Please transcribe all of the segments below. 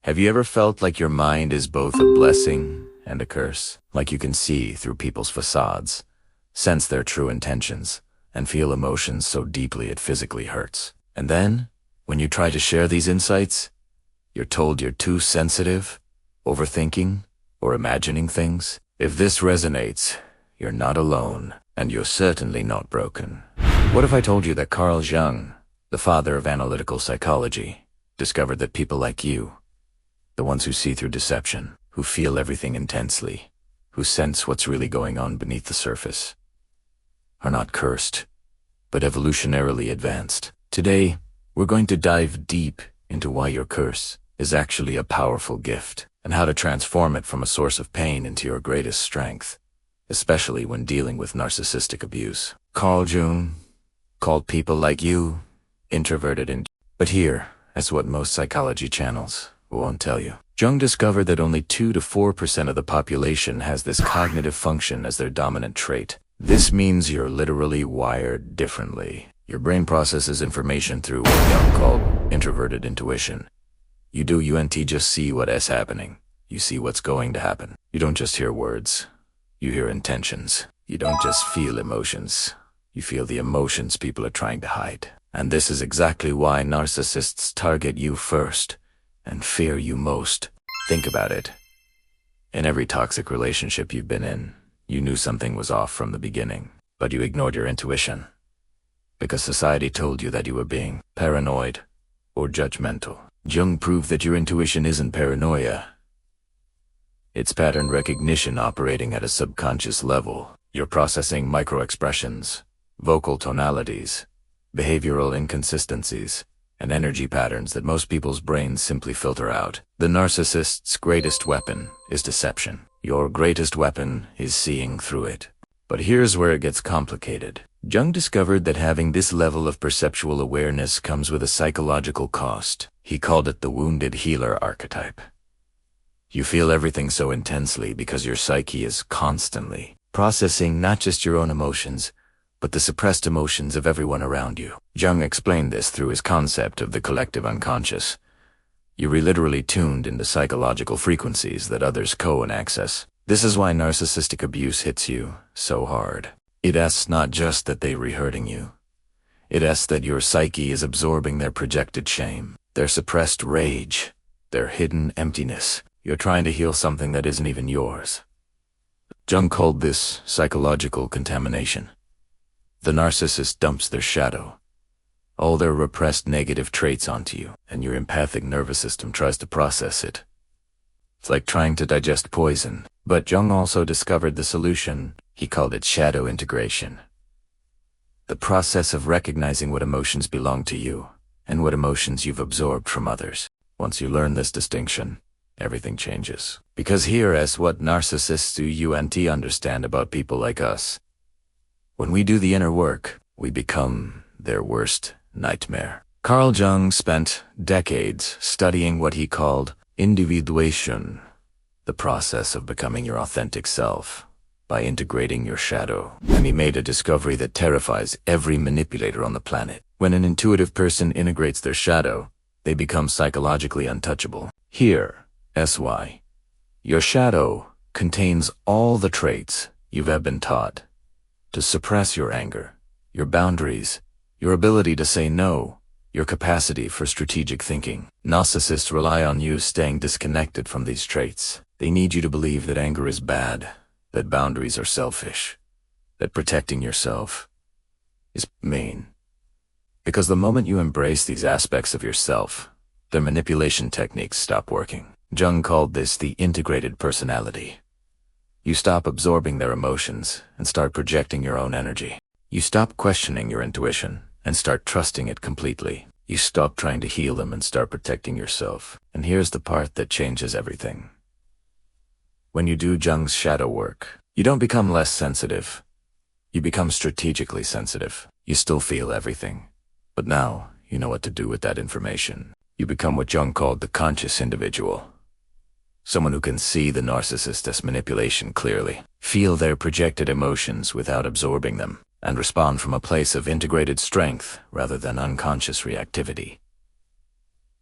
Have you ever felt like your mind is both a blessing and a curse? Like you can see through people's facades, sense their true intentions, and feel emotions so deeply it physically hurts. And then, when you try to share these insights, you're told you're too sensitive, overthinking, or imagining things. If this resonates, you're not alone, and you're certainly not broken. What if I told you that Carl Jung, the father of analytical psychology, discovered that people like you, the ones who see through deception, who feel everything intensely, who sense what's really going on beneath the surface, are not cursed, but evolutionarily advanced. Today, we're going to dive deep into why your curse is actually a powerful gift, and how to transform it from a source of pain into your greatest strength, especially when dealing with narcissistic abuse. Carl Jung called people like you introverted and but here, as what most psychology channels won't tell you. Jung discovered that only 2 to 4% of the population has this cognitive function as their dominant trait. This means you're literally wired differently. Your brain processes information through what Jung called introverted intuition. You just see what is happening. You see what's going to happen. You don't just hear words. You hear intentions. You don't just feel emotions. You feel the emotions people are trying to hide. And this is exactly why narcissists target you first and fear you most. Think about it. In every toxic relationship you've been in, you knew something was off from the beginning, but you ignored your intuition because society told you that you were being paranoid or judgmental. Jung proved that your intuition isn't paranoia. It's pattern recognition operating at a subconscious level. You're processing microexpressions, vocal tonalities, behavioral inconsistencies, and energy patterns that most people's brains simply filter out. The narcissist's greatest weapon is deception. Your greatest weapon is seeing through it. But here's where it gets complicated. Jung discovered that having this level of perceptual awareness comes with a psychological cost. He called it the wounded healer archetype. You feel everything so intensely because your psyche is constantly processing not just your own emotions, but the suppressed emotions of everyone around you. Jung explained this through his concept of the collective unconscious. You're literally tuned into psychological frequencies that others co-access. This is why narcissistic abuse hits you so hard. It asks not just that they're hurting you. It asks that your psyche is absorbing their projected shame, their suppressed rage, their hidden emptiness. You're trying to heal something that isn't even yours. Jung called this psychological contamination. The narcissist dumps their shadow, all their repressed negative traits onto you, and your empathic nervous system tries to process it. It's like trying to digest poison. But Jung also discovered the solution. He called it shadow integration. The process of recognizing what emotions belong to you and what emotions you've absorbed from others. Once you learn this distinction, everything changes. Because here is what narcissists do understand about people like us. When we do the inner work, we become their worst nightmare. Carl Jung spent decades studying what he called individuation, the process of becoming your authentic self by integrating your shadow. And he made a discovery that terrifies every manipulator on the planet. When an intuitive person integrates their shadow, they become psychologically untouchable. Here, SY, your shadow contains all the traits you've been taught to suppress your anger, your boundaries, your ability to say no, your capacity for strategic thinking. Narcissists rely on you staying disconnected from these traits. They need you to believe that anger is bad, that boundaries are selfish, that protecting yourself is mean. Because the moment you embrace these aspects of yourself, their manipulation techniques stop working. Jung called this the integrated personality. You stop absorbing their emotions and start projecting your own energy. You stop questioning your intuition and start trusting it completely. You stop trying to heal them and start protecting yourself. And here's the part that changes everything. When you do Jung's shadow work, you don't become less sensitive. You become strategically sensitive. You still feel everything. But now, you know what to do with that information. You become what Jung called the conscious individual. Someone who can see the narcissist's manipulation clearly, feel their projected emotions without absorbing them, and respond from a place of integrated strength rather than unconscious reactivity.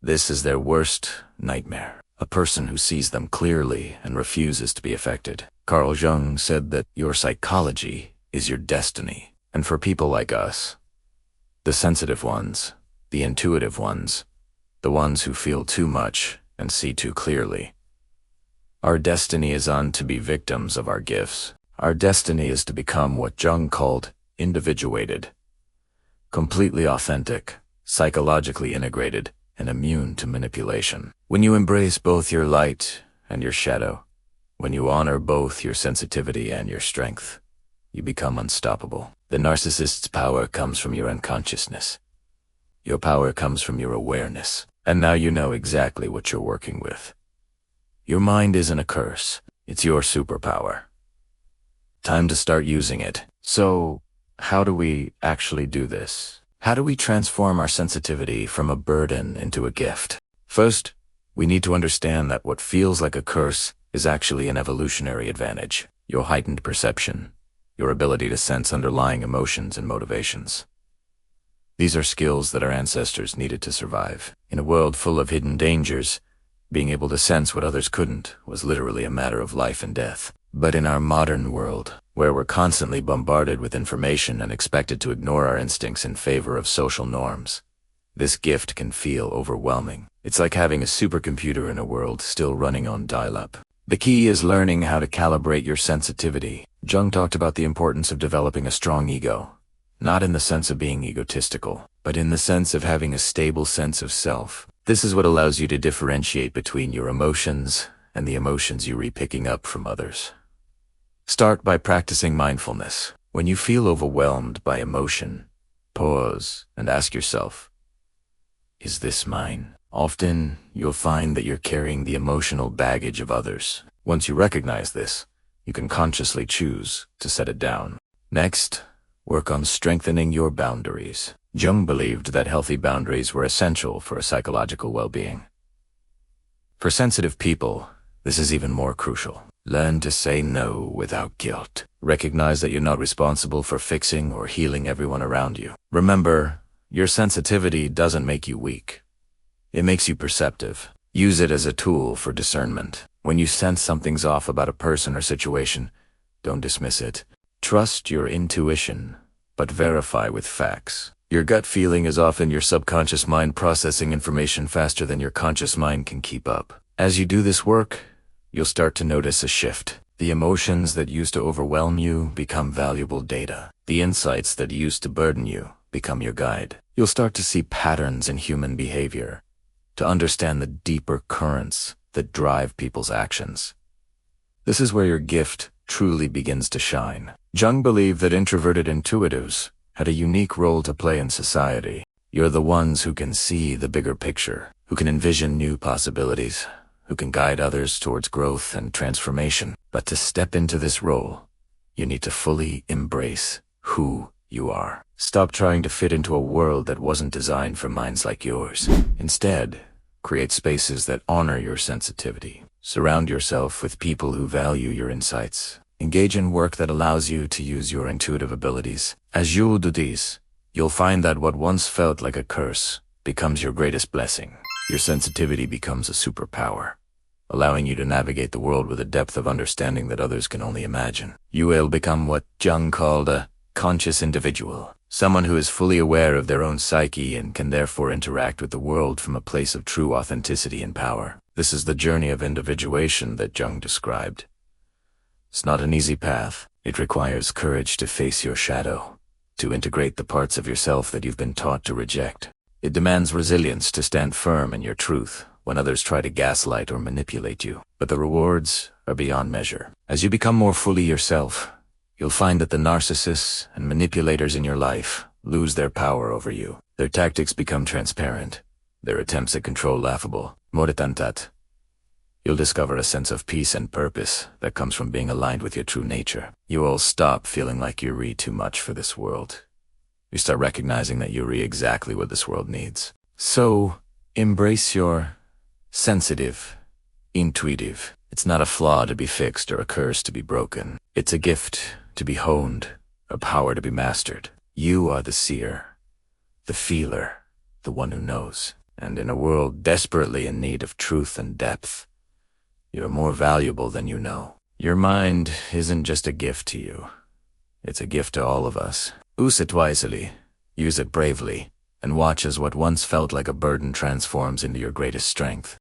This is their worst nightmare. a person who sees them clearly and refuses to be affected. Carl Jung said that your psychology is your destiny. And for people like us, the sensitive ones, the intuitive ones, the ones who feel too much and see too clearly, our destiny is on to be victims of our gifts. Our destiny is to become what Jung called individuated, completely authentic, psychologically integrated, and immune to manipulation. When you embrace both your light and your shadow, when you honor both your sensitivity and your strength, you become unstoppable. The narcissist's power comes from your unconsciousness. Your power comes from your awareness. And now you know exactly what you're working with. Your mind isn't a curse. It's your superpower. Time to start using it. So, how do we actually do this? How do we transform our sensitivity from a burden into a gift? First, we need to understand that what feels like a curse is actually an evolutionary advantage. Your heightened perception, your ability to sense underlying emotions and motivations. These are skills that our ancestors needed to survive. In a world full of hidden dangers, being able to sense what others couldn't was literally a matter of life and death. But in our modern world, where we're constantly bombarded with information and expected to ignore our instincts in favor of social norms, this gift can feel overwhelming. It's like having a supercomputer in a world still running on dial-up. The key is learning how to calibrate your sensitivity. Jung talked about the importance of developing a strong ego, not in the sense of being egotistical, but in the sense of having a stable sense of self. This is what allows you to differentiate between your emotions and the emotions you're picking up from others. Start by practicing mindfulness. When you feel overwhelmed by emotion, pause and ask yourself, is this mine? Often, you'll find that you're carrying the emotional baggage of others. Once you recognize this, you can consciously choose to set it down. Next, work on strengthening your boundaries. Jung believed that healthy boundaries were essential for a psychological well-being. For sensitive people, this is even more crucial. Learn to say no without guilt. Recognize that you're not responsible for fixing or healing everyone around you. Remember, your sensitivity doesn't make you weak. It makes you perceptive. Use it as a tool for discernment. When you sense something's off about a person or situation, don't dismiss it. Trust your intuition, but verify with facts. Your gut feeling is often your subconscious mind processing information faster than your conscious mind can keep up. As you do this work, you'll start to notice a shift. The emotions that used to overwhelm you become valuable data. The insights that used to burden you become your guide. You'll start to see patterns in human behavior, to understand the deeper currents that drive people's actions. This is where your gift truly begins to shine. Jung believed that introverted intuitives had a unique role to play in society. You're the ones who can see the bigger picture, who can envision new possibilities, who can guide others towards growth and transformation. But to step into this role, you need to fully embrace who you are. Stop trying to fit into a world that wasn't designed for minds like yours. Instead, create spaces that honor your sensitivity. Surround yourself with people who value your insights. Engage in work that allows you to use your intuitive abilities. As you do this, you'll find that what once felt like a curse becomes your greatest blessing. Your sensitivity becomes a superpower, allowing you to navigate the world with a depth of understanding that others can only imagine. You will become what Jung called a conscious individual, someone who is fully aware of their own psyche and can therefore interact with the world from a place of true authenticity and power. This is the journey of individuation that Jung described. It's not an easy path. It requires courage to face your shadow, to integrate the parts of yourself that you've been taught to reject. It demands resilience to stand firm in your truth when others try to gaslight or manipulate you. But the rewards are beyond measure. As you become more fully yourself, you'll find that the narcissists and manipulators in your life lose their power over you. Their tactics become transparent, their attempts at control laughable. More than that, you'll discover a sense of peace and purpose that comes from being aligned with your true nature. You will stop feeling like you're too much for this world. You start recognizing that you're exactly what this world needs. So, embrace your sensitive, intuitive. It's not a flaw to be fixed or a curse to be broken. It's a gift to be honed, a power to be mastered. You are the seer, the feeler, the one who knows. And in a world desperately in need of truth and depth, You're more valuable than you know. Your mind isn't just a gift to you. It's a gift to all of us. Use it wisely, use it bravely, and watch as what once felt like a burden transforms into your greatest strength.